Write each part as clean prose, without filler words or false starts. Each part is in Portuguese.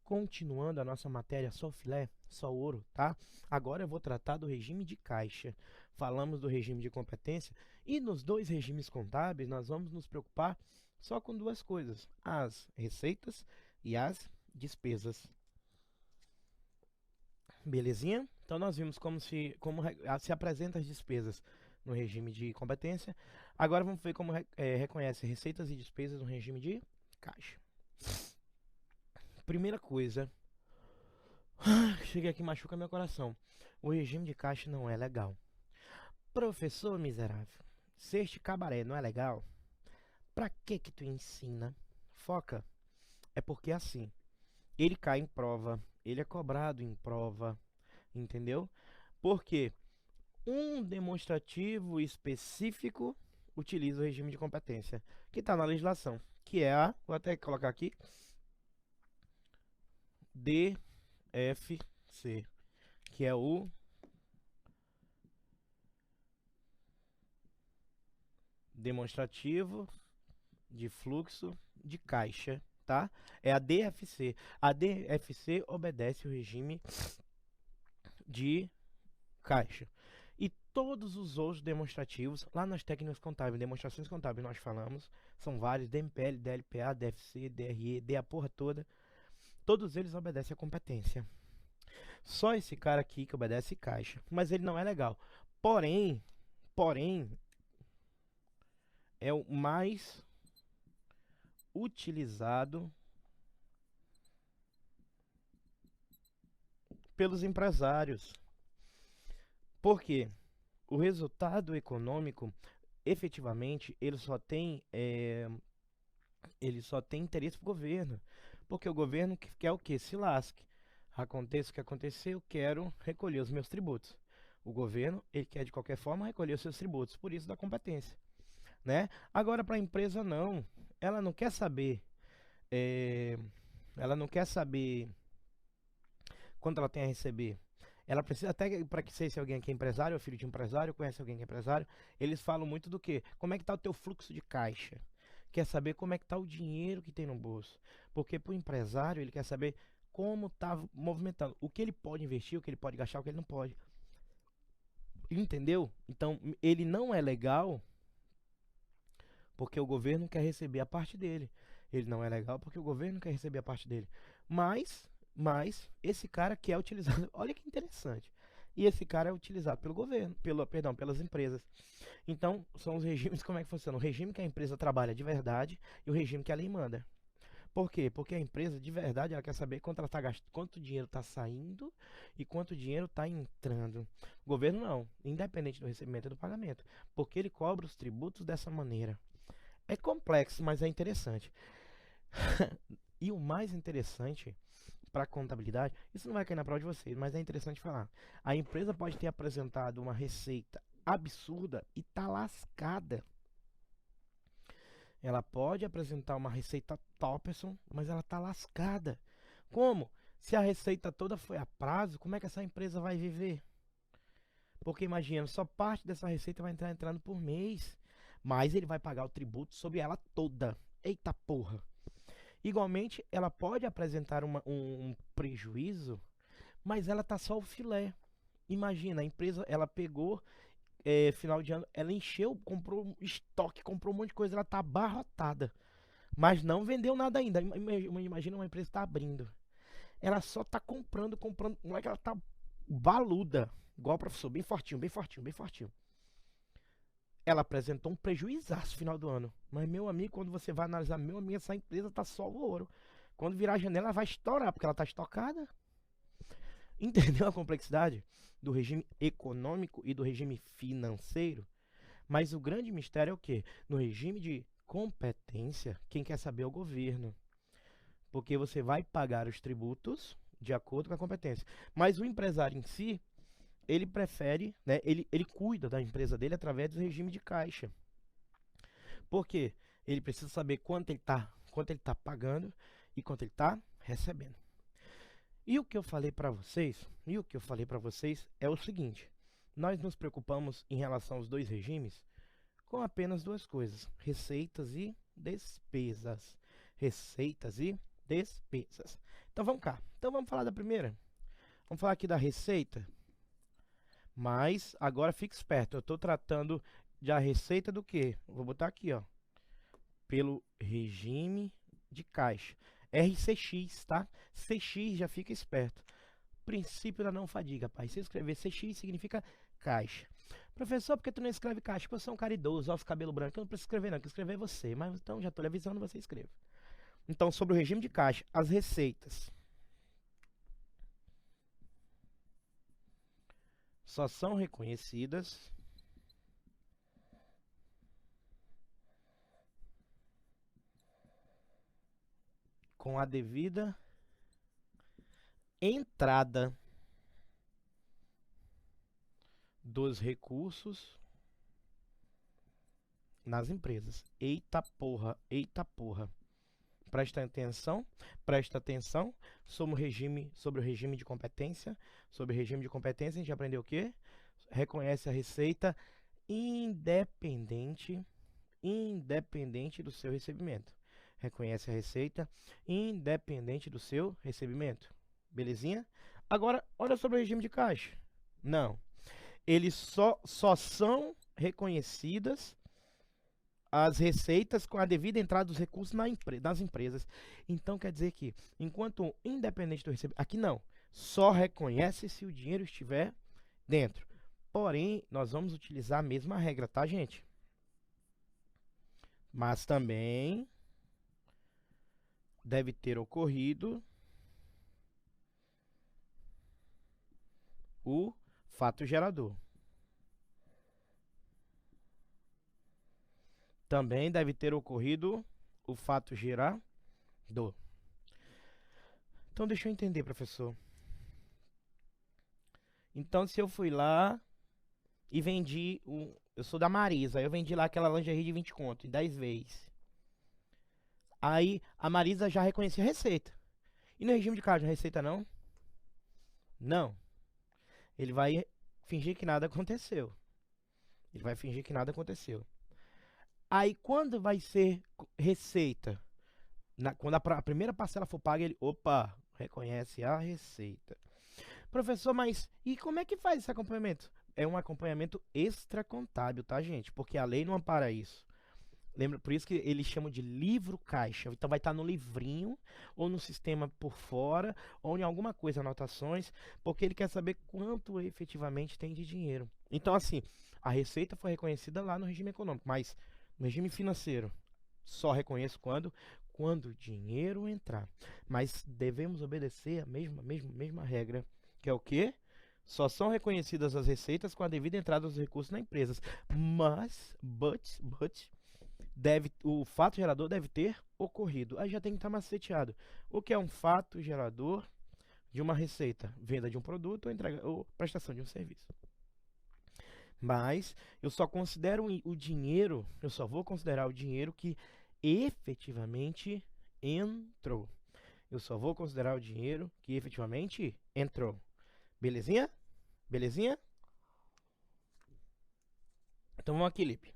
Continuando a nossa matéria só filé, só ouro, tá? Agora eu vou tratar do regime de caixa. Falamos do regime de competência e nos dois regimes contábeis nós vamos nos preocupar só com duas coisas: as receitas e as despesas. Belezinha? Então nós vimos se apresenta as despesas no regime de competência. Agora vamos ver como reconhece receitas e despesas no regime de caixa. Primeira coisa, cheguei aqui, machuca meu coração. O regime de caixa não é legal. Professor miserável, se este cabaré não é legal, pra que tu ensina? Foca. É porque assim, ele cai em prova, ele é cobrado em prova, entendeu? Porque um demonstrativo específico utiliza o regime de competência, que está na legislação, que é vou até colocar aqui, DFC, que é o demonstrativo de fluxo de caixa, tá? É a DFC. A DFC obedece o regime de caixa. E todos os outros demonstrativos, lá nas técnicas contábeis, demonstrações contábeis nós falamos, são vários, DMPL, DLPA, DFC, DRE, D a porra toda, todos eles obedecem a competência. Só esse cara aqui que obedece caixa, mas ele não é legal. Porém, é o mais utilizado pelos empresários. Por quê? O resultado econômico, efetivamente, ele só tem interesse para o governo. Porque o governo quer o quê? Se lasque. Aconteça o que acontecer, eu quero recolher os meus tributos. O governo, ele quer de qualquer forma recolher os seus tributos, por isso da competência, né? Agora, para a empresa, não. Ela não quer saber. eh, ela não quer saber quanto ela tem a receber. Ela precisa, até para que seja alguém que é empresário, ou filho de empresário, conhece alguém que é empresário, eles falam muito do quê? Como é que está o teu fluxo de caixa? Quer saber como é que está o dinheiro que tem no bolso. Porque para o empresário, ele quer saber como está movimentando. O que ele pode investir, o que ele pode gastar, o que ele não pode. Entendeu? Então, ele não é legal porque o governo quer receber a parte dele. Ele não é legal porque o governo quer receber a parte dele. Mas esse cara que é utilizado, olha que interessante. E esse cara é utilizado pelo governo, pelas empresas. Então, são os regimes, como é que funciona? O regime que a empresa trabalha de verdade e o regime que a lei manda. Por quê? Porque a empresa de verdade ela quer saber quanto ela tá gastando, quanto dinheiro está saindo e quanto dinheiro está entrando. O governo não, independente do recebimento e do pagamento, porque ele cobra os tributos dessa maneira. É complexo, mas é interessante. E o mais interessante para a contabilidade, isso não vai cair na prova de vocês, mas é interessante falar. A empresa pode ter apresentado uma receita absurda e tá lascada. Ela pode apresentar uma receita topperson, mas ela tá lascada. Como? Se a receita toda foi a prazo, como é que essa empresa vai viver? Porque imagina, só parte dessa receita vai entrar entrando por mês, mas ele vai pagar o tributo sobre ela toda. Eita porra! Igualmente, ela pode apresentar um prejuízo, mas ela tá só o filé. Imagina, a empresa, ela pegou, final de ano, ela encheu, comprou um estoque, comprou um monte de coisa, ela tá abarrotada, mas não vendeu nada ainda. Imagina uma empresa que tá abrindo. Ela só tá comprando, não é que ela tá baluda, igual o professor, bem fortinho, bem fortinho, bem fortinho. Ela apresentou um prejuízaço no final do ano. Mas, meu amigo, quando você vai analisar, meu amigo, essa empresa tá só o ouro. Quando virar a janela, ela vai estourar, porque ela tá estocada. Entendeu a complexidade do regime econômico e do regime financeiro? Mas o grande mistério é o quê? No regime de competência, quem quer saber é o governo. Porque você vai pagar os tributos de acordo com a competência. Mas o empresário em si, ele prefere, né, ele cuida da empresa dele através do regime de caixa. Por quê? Ele precisa saber quanto ele tá pagando e quanto ele está recebendo. E o que eu falei para vocês, é o seguinte: nós nos preocupamos em relação aos dois regimes com apenas duas coisas: receitas e despesas. Receitas e despesas. Então vamos cá. Então vamos falar da primeira. Vamos falar aqui da receita. Mas agora fique esperto. Eu estou tratando da receita do quê? Vou botar aqui, ó. Pelo regime de caixa. RCX, tá? CX, já fica esperto. Princípio da não fadiga, pai. Se eu escrever CX, significa caixa. Professor, por que tu não escreve caixa? Porque eu sou um cara idoso, ó, os cabelos brancos. Eu não preciso escrever, não. Eu quero escrever você. Mas então já estou lhe avisando, você escreva. Então, sobre o regime de caixa, as receitas só são reconhecidas com a devida entrada dos recursos nas empresas. Eita porra, eita porra. Presta atenção, presta atenção sobre o regime de competência. Sobre o regime de competência, a gente aprendeu o quê? Reconhece a receita independente do seu recebimento. Reconhece a receita independente do seu recebimento. Belezinha? Agora, olha sobre o regime de caixa. Não. Eles só são reconhecidas as receitas com a devida entrada dos recursos nas empresas. Então quer dizer que, enquanto independente do recebimento, aqui não, só reconhece se o dinheiro estiver dentro. Porém, nós vamos utilizar a mesma regra, tá, gente? Mas também deve ter ocorrido o fato gerador. Também deve ter ocorrido o fato gerador. Então, deixa eu entender, professor. Então, se eu fui lá e vendi, eu sou da Marisa, eu vendi lá aquela lingerie de 20 conto, em 10 vezes. Aí, a Marisa já reconhecia a receita. E no regime de caixa, a receita não? Não. Ele vai fingir que nada aconteceu. Ele vai fingir que nada aconteceu. Aí, quando vai ser receita? Quando a primeira parcela for paga, ele, opa, reconhece a receita. Professor, mas e como é que faz esse acompanhamento? É um acompanhamento extracontábil, tá, gente? Porque a lei não ampara isso. Lembra? Por isso que eles chamam de livro caixa. Então vai estar no livrinho, ou no sistema por fora, ou em alguma coisa, anotações, porque ele quer saber quanto efetivamente tem de dinheiro. Então, assim, a receita foi reconhecida lá no regime econômico, mas no regime financeiro só reconheço quando o dinheiro entrar. Mas devemos obedecer a mesma regra, que é o quê? Só são reconhecidas as receitas com a devida entrada dos recursos na empresa. Mas, o fato gerador deve ter ocorrido. Aí já tem que estar maceteado. O que é um fato gerador de uma receita? Venda de um produto ou entrega ou prestação de um serviço. Mas eu só considero o dinheiro, eu só vou considerar o dinheiro que efetivamente entrou. Eu só vou considerar o dinheiro que efetivamente entrou. Belezinha? Belezinha? Então vamos aqui, Lipe.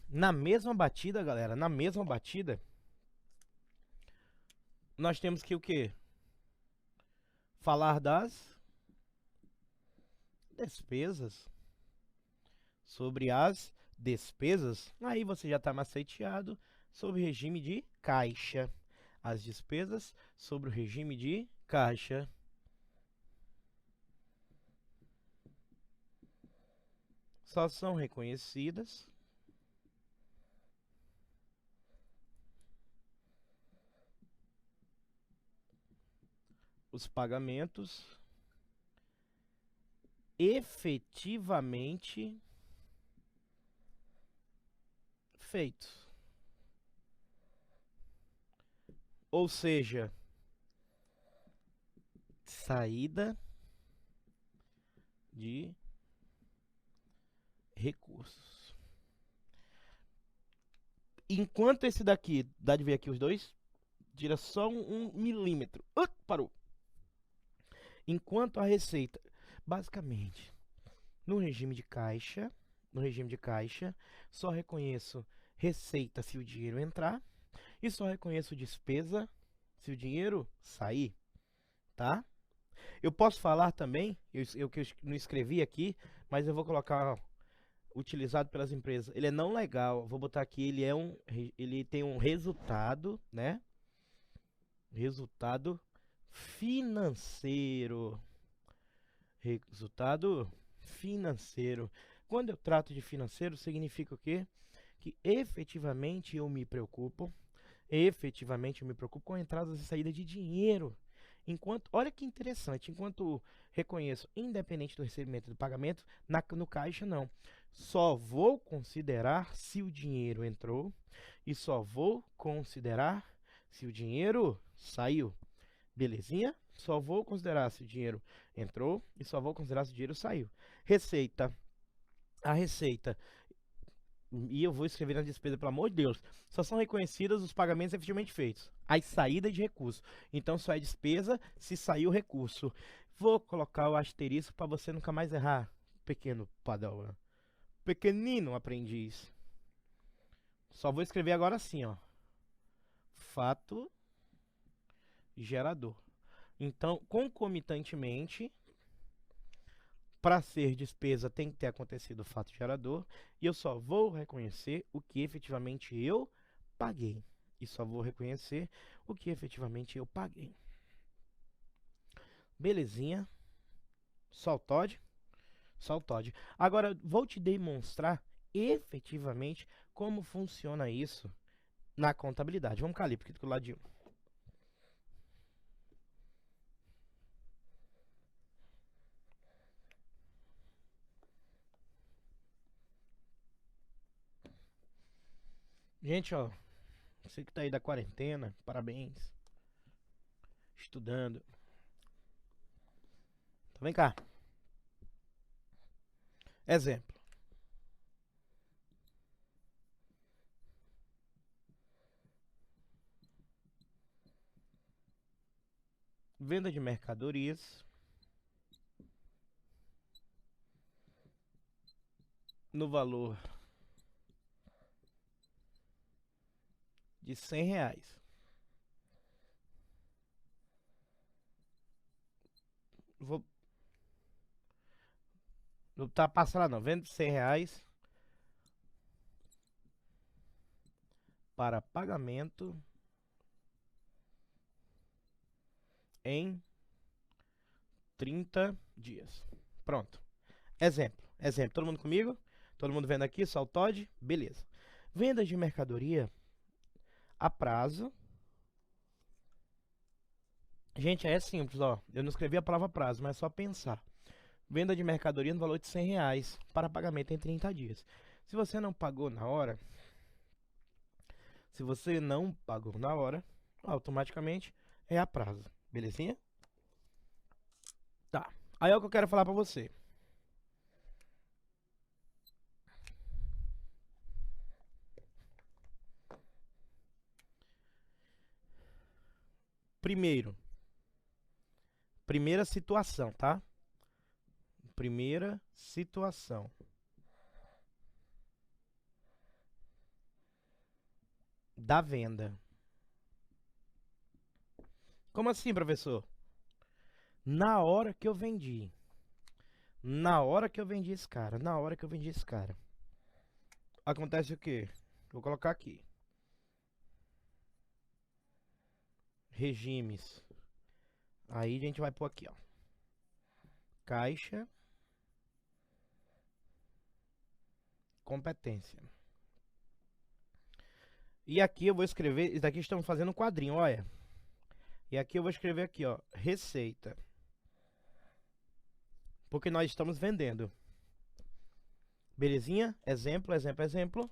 Na mesma batida, galera, na mesma batida, nós temos que o quê? Falar das despesas. Sobre as despesas, aí você já está maceteado sobre o regime de caixa. As despesas sobre o regime de caixa. Só são reconhecidas os pagamentos efetivamente feitos. Ou seja, saída de recursos. Enquanto esse daqui, dá de ver aqui os dois, tira só 1 milímetro. Parou. Enquanto a receita, basicamente, no regime de caixa, no regime de caixa, só reconheço receita se o dinheiro entrar e só reconheço despesa se o dinheiro sair, tá? Eu posso falar também, que eu não escrevi aqui, mas eu vou colocar, ó, utilizado pelas empresas. Ele é não legal. Vou botar aqui, ele tem um resultado, né? Resultado financeiro. Resultado financeiro. Quando eu trato de financeiro, significa o quê? Que efetivamente eu me preocupo. Efetivamente eu me preocupo com entradas e saídas de dinheiro. Enquanto, olha que interessante, enquanto reconheço, independente do recebimento do pagamento, no caixa não. Só vou considerar se o dinheiro entrou e só vou considerar se o dinheiro saiu. Belezinha? Só vou considerar se o dinheiro entrou e só vou considerar se o dinheiro saiu. Receita. A receita, e eu vou escrever na despesa, pelo amor de Deus, só são reconhecidos os pagamentos efetivamente feitos. As saídas de recurso. Então só é despesa se saiu o recurso. Vou colocar o asterisco para você nunca mais errar, pequeno padawan. Pequenino aprendiz. Só vou escrever agora assim, ó. Fato gerador. Então, concomitantemente, para ser despesa tem que ter acontecido o fato gerador. E eu só vou reconhecer o que efetivamente eu paguei. E só vou reconhecer o que efetivamente eu paguei. Belezinha. Só o Todd. Só o Todd. Agora, vou te demonstrar efetivamente como funciona isso na contabilidade. Vamos cair aqui do ladinho. Gente, ó, você que tá aí da quarentena, parabéns. Estudando. Então vem cá. Exemplo. Venda de mercadorias no valor de R$100. Não tá passando lá não. Vendo R$100 para pagamento em 30 dias. Pronto. Exemplo. Exemplo. Todo mundo comigo? Todo mundo vendo aqui? Só o Todd? Beleza. Vendas de mercadoria a prazo. Gente, é simples, ó. Eu não escrevi a palavra prazo, mas é só pensar. Venda de mercadoria no valor de R$100 para pagamento em 30 dias. Se você não pagou na hora, automaticamente é a prazo. Belezinha? Tá. Aí é o que eu quero falar pra você. Primeira situação, tá? Primeira situação. Da venda. Como assim, professor? Na hora que eu vendi. Na hora que eu vendi esse cara. Na hora que eu vendi esse cara. Acontece o quê? Vou colocar aqui. Regimes. Aí a gente vai pôr aqui, ó. Caixa. Competência. E aqui eu vou escrever. Isso daqui estamos fazendo um quadrinho, olha. E aqui eu vou escrever aqui, ó. Receita. Porque nós estamos vendendo. Belezinha? Exemplo, exemplo, exemplo.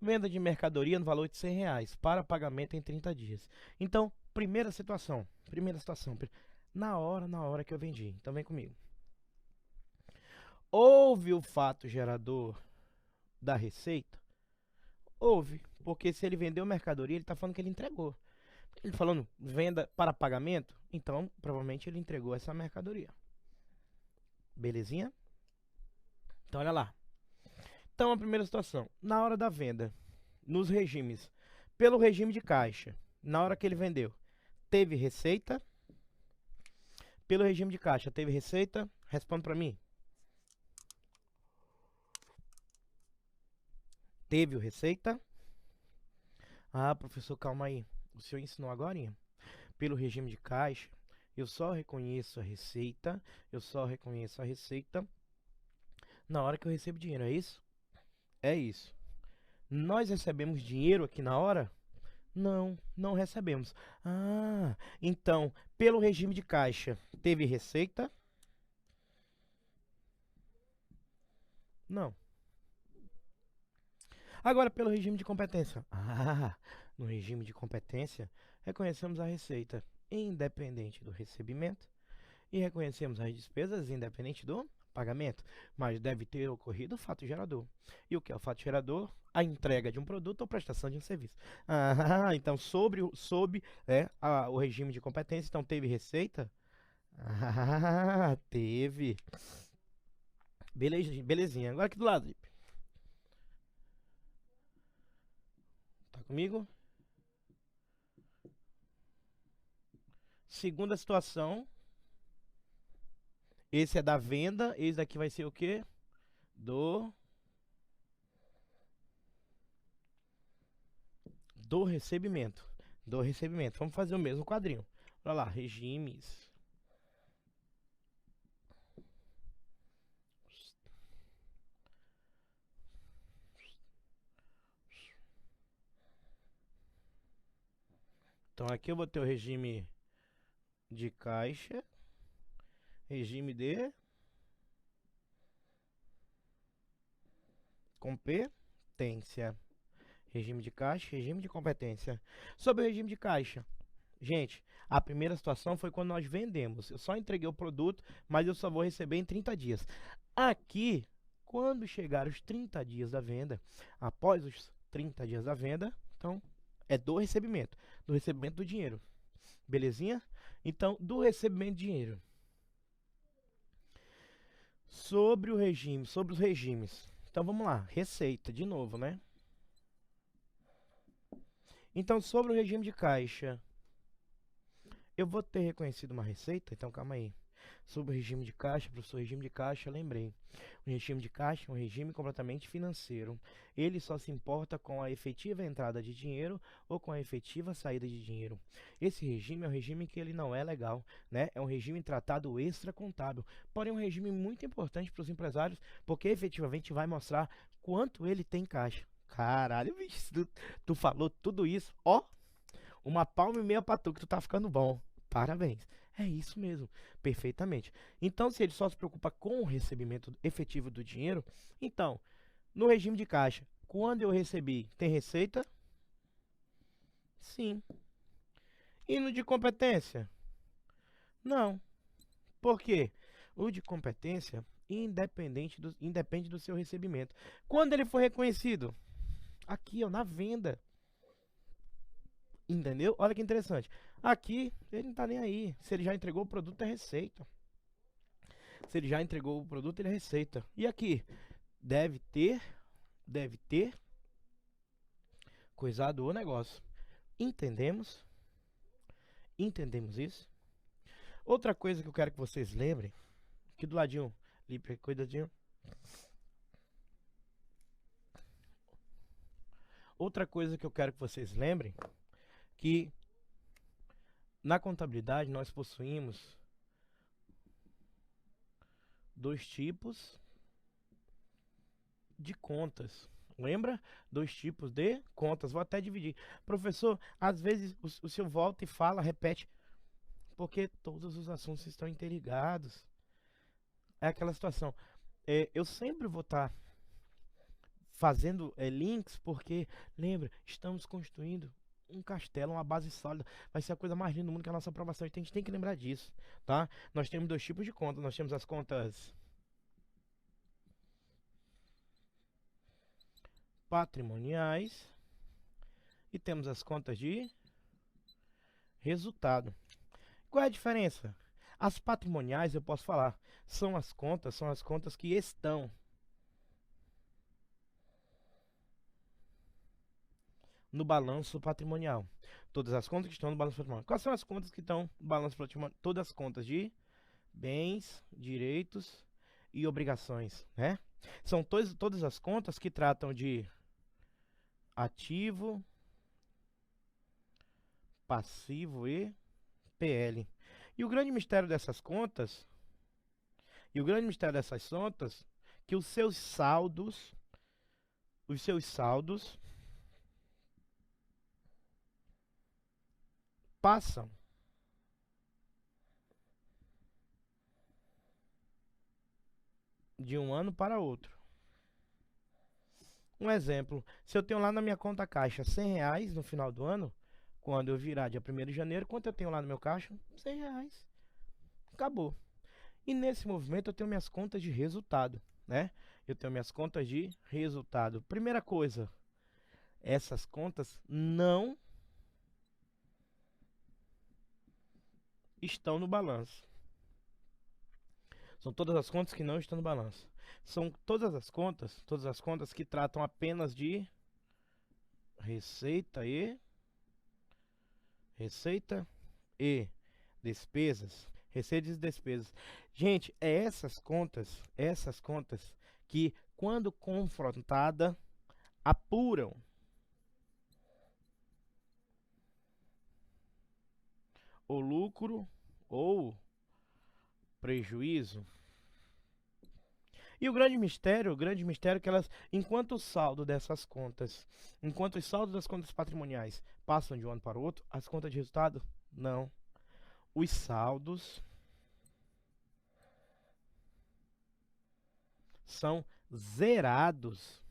Venda de mercadoria no valor de R$100 para pagamento em 30 dias. Então, primeira situação. Na hora que eu vendi. Então vem comigo. Houve o fato gerador da receita? Houve. Porque se ele vendeu mercadoria, ele está falando que ele entregou. Ele falando venda para pagamento, então provavelmente ele entregou essa mercadoria. Belezinha? Então olha lá. Então, a primeira situação, na hora da venda, nos regimes, pelo regime de caixa, na hora que ele vendeu, teve receita? Pelo regime de caixa, teve receita? Responde para mim. Teve receita? Ah, professor, calma aí. O senhor ensinou agorinha. Pelo regime de caixa, eu só reconheço a receita, na hora que eu recebo dinheiro, é isso? É isso. Nós recebemos dinheiro aqui na hora? Não, não recebemos. Ah, então, pelo regime de caixa, teve receita? Não. Agora, pelo regime de competência. Ah, no regime de competência, reconhecemos a receita independente do recebimento e reconhecemos as despesas independente do pagamento, mas deve ter ocorrido o fato gerador. E o que é o fato gerador? A entrega de um produto ou prestação de um serviço. Ah, então sob o regime de competência, então teve receita? Ah, teve. Beleza, belezinha. Agora aqui do lado, Lipe. Tá comigo? Segunda situação. Esse é da venda. Esse daqui vai ser o quê? Do recebimento. Do recebimento. Vamos fazer o mesmo quadrinho. Olha lá, regimes. Então aqui eu vou ter o regime de caixa, regime de competência. Regime de caixa, regime de competência. Sobre o regime de caixa, gente, a primeira situação foi quando nós vendemos. Eu só entreguei o produto, mas eu só vou receber em 30 dias. Aqui, quando chegar os 30 dias da venda, após os 30 dias da venda, então é do recebimento do dinheiro. Belezinha? Então, do recebimento de dinheiro. Sobre o regime, sobre os regimes. Então vamos lá, receita, de novo, né? Então, sobre o regime de caixa, eu vou ter reconhecido uma receita? Então, calma aí. Sobre o regime de caixa, professor, regime de caixa, lembrei. O regime de caixa é um regime completamente financeiro. Ele só se importa com a efetiva entrada de dinheiro ou com a efetiva saída de dinheiro. Esse regime é um regime que ele não é legal, né? É um regime tratado extracontábil. Porém, é um regime muito importante para os empresários, porque efetivamente vai mostrar quanto ele tem em caixa. Caralho, bicho, tu falou tudo isso, ó. Uma palma e meia pra tu, que tu tá ficando bom. Parabéns. É isso mesmo, perfeitamente. Então, se ele só se preocupa com o recebimento efetivo do dinheiro, então, no regime de caixa, quando eu recebi, tem receita? Sim. E no de competência? Não. Por quê? O de competência independe do seu recebimento. Quando ele for reconhecido? Aqui, ó, na venda. Entendeu? Olha que interessante. Aqui, ele não tá nem aí. Se ele já entregou o produto, é receita. Se ele já entregou o produto, ele é receita. E aqui, deve ter coisado o negócio. Entendemos? Entendemos isso? Outra coisa que eu quero que vocês lembrem, aqui do ladinho, Lipe, cuidadinho. Outra coisa que eu quero que vocês lembrem, que na contabilidade nós possuímos dois tipos de contas. Lembra? Dois tipos de contas. Vou até dividir. Professor, às vezes o senhor volta e fala, repete, porque todos os assuntos estão interligados. É aquela situação. Eu sempre vou estar fazendo links, porque, lembra, estamos construindo um castelo, uma base sólida. Vai ser a coisa mais linda do mundo que é a nossa aprovação. Então a gente tem que lembrar disso, tá? Nós temos dois tipos de contas. Nós temos as contas patrimoniais e temos as contas de resultado. Qual é a diferença? As patrimoniais, eu posso falar, são as contas que estão no balanço patrimonial. Todas as contas que estão no balanço patrimonial. Quais são as contas que estão no balanço patrimonial? Todas as contas de bens, direitos e obrigações, né? São todas as contas que tratam de ativo, passivo e PL. E o grande mistério dessas contas, que os seus saldos passam de um ano para outro. Um exemplo, se eu tenho lá na minha conta caixa R$ 100 no final do ano, quando eu virar dia 1º de janeiro, quanto eu tenho lá no meu caixa? R$ 100. Acabou. E nesse movimento eu tenho minhas contas de resultado, né? Eu tenho minhas contas de resultado. Primeira coisa, essas contas não estão no balanço. São todas as contas que não estão no balanço. São todas as contas que tratam apenas de receita e despesas. Receitas e despesas. Gente, é essas contas que, quando confrontada, apuram o lucro ou prejuízo. E o grande mistério é que elas, enquanto os saldos das contas patrimoniais passam de um ano para o outro, as contas de resultado não. Os saldos são zerados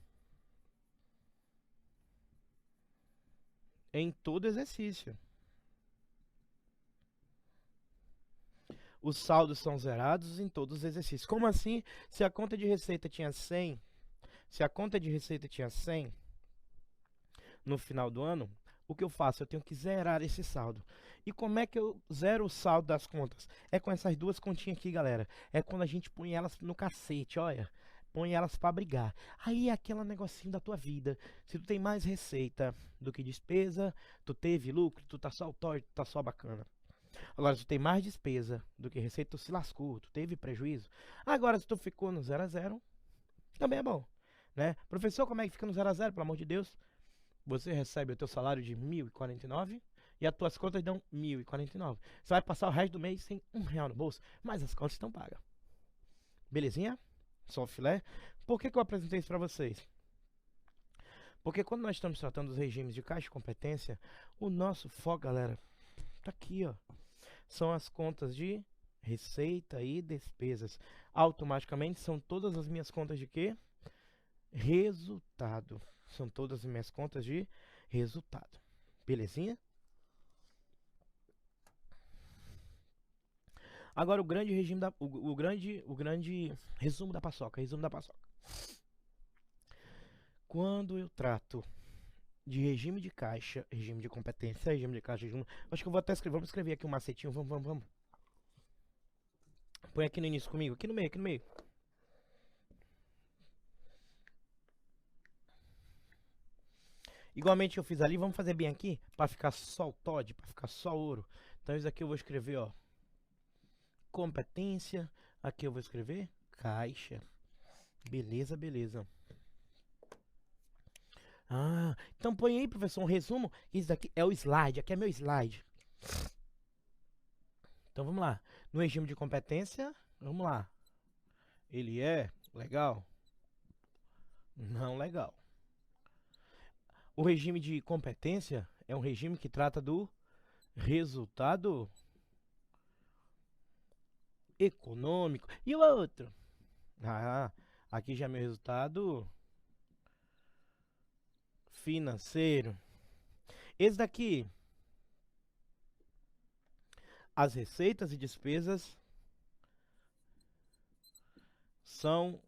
em todo exercício. Os saldos são zerados em todos os exercícios. Como assim? Se a conta de receita tinha 100, no final do ano, o que eu faço? Eu tenho que zerar esse saldo. E como é que eu zero o saldo das contas? É com essas duas continhas aqui, galera. É quando a gente põe elas no cacete, olha. Põe elas pra brigar. Aí é aquele negocinho da tua vida. Se tu tem mais receita do que despesa, tu teve lucro, tu tá só o torto, tu tá só bacana. Agora, se tu tem mais despesa do que receita, tu se lascou, tu teve prejuízo. Agora, se tu ficou no 0 a 0, também é bom, né? Professor, como é que fica no 0 a 0, pelo amor de Deus? Você recebe o teu salário de 1.049 e as tuas contas dão 1.049. Você vai passar o resto do mês sem R$ 1 no bolso, mas as contas estão pagas. Belezinha? Só o filé? Por que eu apresentei isso para vocês? Porque quando nós estamos tratando dos regimes de caixa e competência, o nosso foco, galera, tá aqui, ó. São as contas de receita e despesas. Automaticamente são todas as minhas contas de quê? Resultado. São todas as minhas contas de resultado. Belezinha? Agora o grande regime da o grande resumo da paçoca, Quando eu trato de regime de caixa, regime de competência, regime de caixa, acho que eu vou até escrever, vamos escrever aqui um macetinho, vamos. Põe aqui no início comigo, aqui no meio. Igualmente eu fiz ali, vamos fazer bem aqui, para ficar só o Todd, para ficar só ouro. Então isso aqui eu vou escrever, ó, competência, aqui eu vou escrever caixa. Beleza. Ah, então põe aí, professor, um resumo. Isso daqui é o slide, aqui é meu slide. Então vamos lá. No regime de competência, vamos lá. Ele é legal? Não legal. O regime de competência é um regime que trata do resultado econômico. E o outro? Ah, aqui já é meu resultado financeiro. Esse daqui, as receitas e despesas são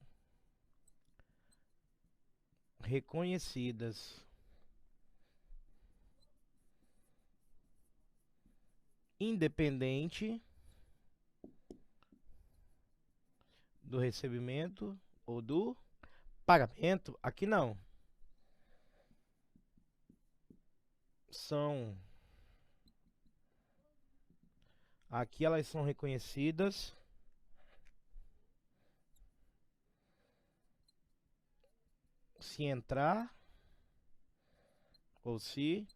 reconhecidas, independente do recebimento ou do pagamento. Aqui não. são... Aqui elas são reconhecidas se entrar ou se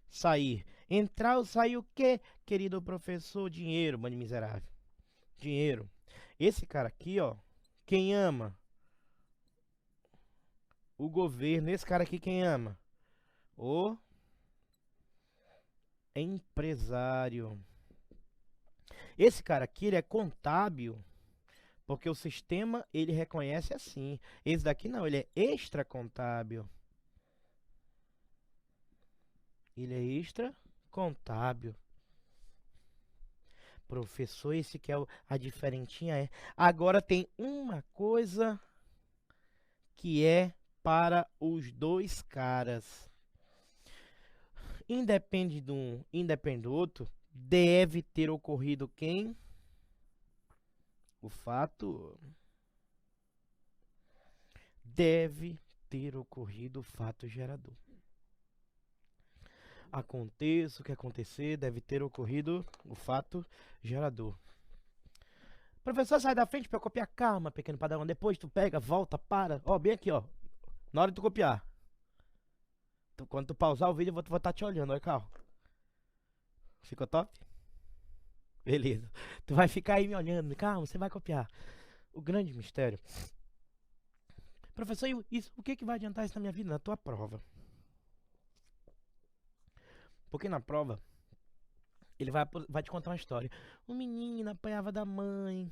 sair. Entrar ou sair o quê, querido professor? Dinheiro, bando de miserável. Dinheiro. Esse cara aqui, ó, quem ama? O governo. Esse cara aqui, quem ama? O empresário. Esse cara aqui, ele é contábil, porque o sistema, ele reconhece assim. Esse daqui não, ele é extra contábil. Ele é extra contábil. Professor, esse que é a diferentinha é. Agora tem uma coisa que é para os dois caras. Independe de um, independe do outro, deve ter ocorrido quem? O fato. Deve ter ocorrido o fato gerador. Aconteça o que acontecer, deve ter ocorrido o fato gerador. Professor, sai da frente para eu copiar. Calma, pequeno padawan. Depois tu pega, volta, para. Ó, bem aqui, ó. Na hora de tu copiar. Quando tu pausar o vídeo, eu vou estar te olhando, olha, Carl. Ficou top? Beleza. Tu vai ficar aí me olhando. Calma, você vai copiar. O grande mistério. Professor, isso, o que vai adiantar isso na minha vida? Na tua prova. Porque na prova, ele vai te contar uma história. Um menino apanhava da mãe.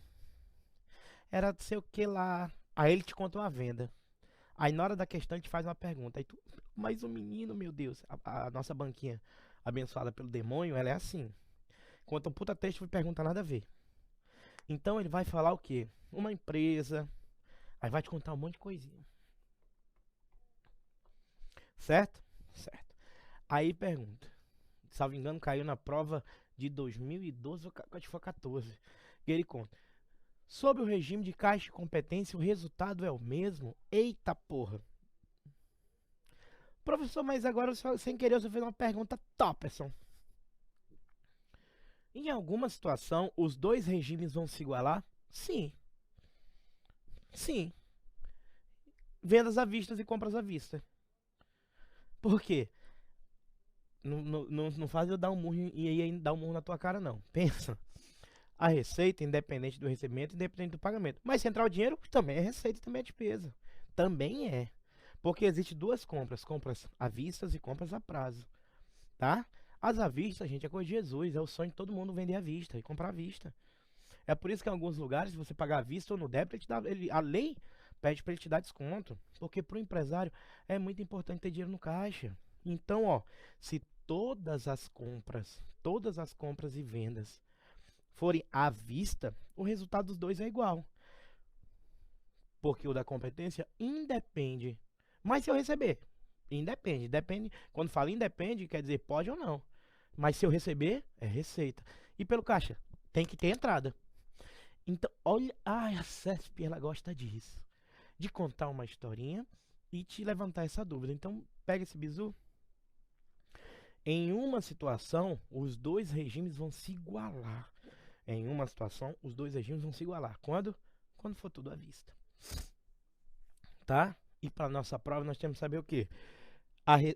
Era não sei o que lá. Aí ele te conta uma venda. Aí na hora da questão ele te faz uma pergunta. Aí tu, mas o menino, meu Deus. A nossa banquinha abençoada pelo demônio, ela é assim. Conta um puta texto e pergunta nada a ver. Então ele vai falar o quê? Uma empresa. Aí vai te contar um monte de coisinha. Certo? Certo. Aí pergunta. Salvo engano, caiu na prova de 2012 ou acho que foi 14. E ele conta. Sob o regime de caixa de competência, o resultado é o mesmo? Eita porra. Professor, mas agora, sem querer, você fez uma pergunta Topperson. Em alguma situação, os dois regimes vão se igualar? Sim. Sim. Vendas à vista e compras à vista. Por quê? Não faz eu dar um murro e aí dar um murro na tua cara, não. Pensa. A receita, independente do recebimento, independente do pagamento. Mas se entrar o dinheiro, também é receita, também é despesa. Também é. Porque existem duas compras. Compras à vista e compras a prazo. Tá? As à vista, gente, é coisa de Jesus. É o sonho de todo mundo vender à vista e comprar à vista. É por isso que em alguns lugares, se você pagar à vista ou no débito, a lei pede para ele te dar desconto. Porque para o empresário é muito importante ter dinheiro no caixa. Então, ó, se todas as compras e vendas forem à vista, o resultado dos dois é igual. Porque o da competência independe. Mas se eu receber, independe. Depende. Quando fala independe, quer dizer pode ou não. Mas se eu receber, é receita. E pelo caixa, tem que ter entrada. Então, olha, a CESP, ela gosta disso. De contar uma historinha e te levantar essa dúvida. Então, pega esse bizu. Em uma situação, os dois regimes vão se igualar. Em uma situação, os dois regimes vão se igualar. Quando? Quando for tudo à vista. Tá? E para nossa prova, nós temos que saber o quê?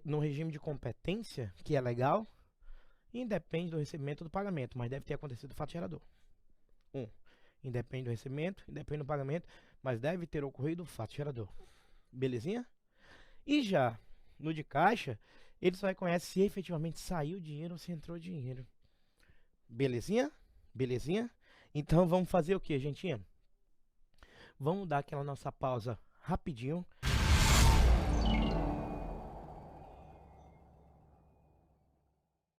No regime de competência, que é legal, independe do recebimento ou do pagamento, mas deve ter acontecido o fato gerador. Independe do recebimento, independe do pagamento, mas deve ter ocorrido o fato gerador. Belezinha? E já no de caixa, ele só reconhece se efetivamente saiu dinheiro ou se entrou dinheiro. Belezinha? Belezinha? Então vamos fazer o que, gentinha? Vamos dar aquela nossa pausa rapidinho